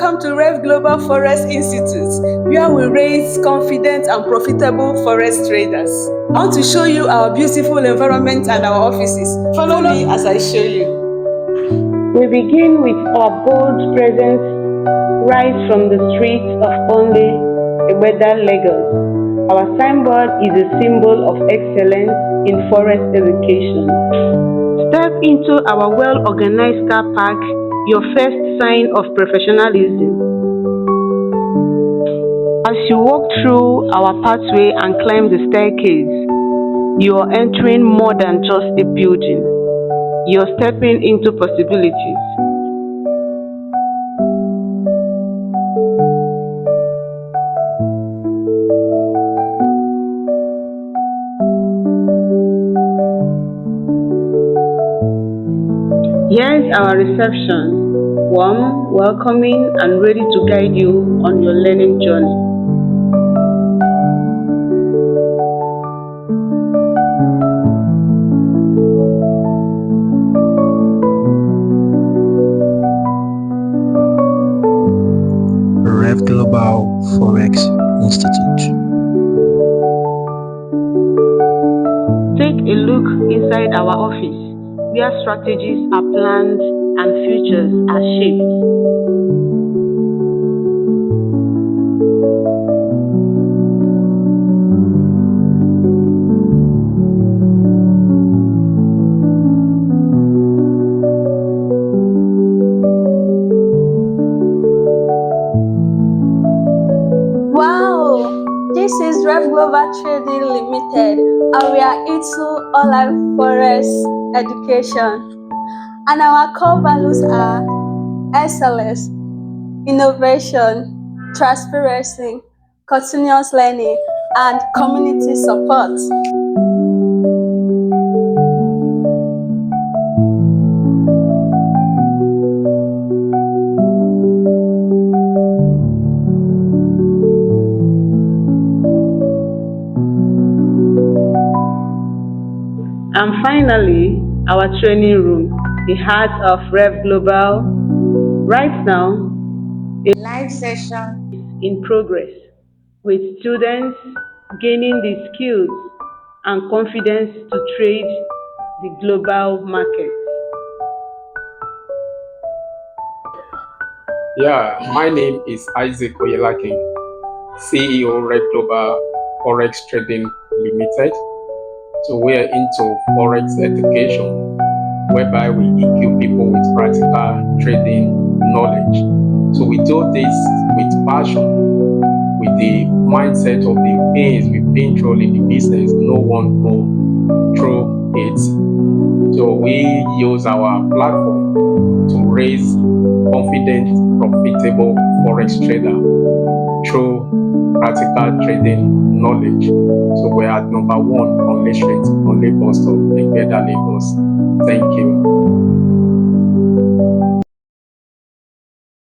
Welcome to RevGlobal Forex Institute, where we raise confident and profitable forex traders. I want to show you our beautiful environment and our offices. Follow me as I show you. We begin with our bold presence right from the streets of Onle, Ibadan, Lagos. Our signboard is a symbol of excellence in forex education. Step into our well-organized car park, your first sign of professionalism. As you walk through our pathway and climb the staircase, you are entering more than just a building. You're stepping into possibilities. Here's our reception, warm, welcoming, and ready to guide you on your learning journey. RevGlobal Forex Institute. Take a look inside our office, where strategies are planned and futures are shaped. Wow! This is RevGlobal Trading Limited, and we are into online forex education. And our core values are excellence, innovation, transparency, continuous learning, and community support. And finally, our training room, the heart of RevGlobal. Right now, a live session is in progress with students gaining the skills and confidence to trade the global market. Yeah, my name is Isaac Oyelakin, CEO RevGlobal Forex Trading Limited. So we are into forex education, whereby we equip people with practical trading knowledge. So we do this with passion, with the mindset of the pains we've been through in the business. No one go through it. So we use our platform to raise confident, profitable forex trader through practical trading knowledge. So we're at number 1 on Street, on Lagos, Lagos. Thank you.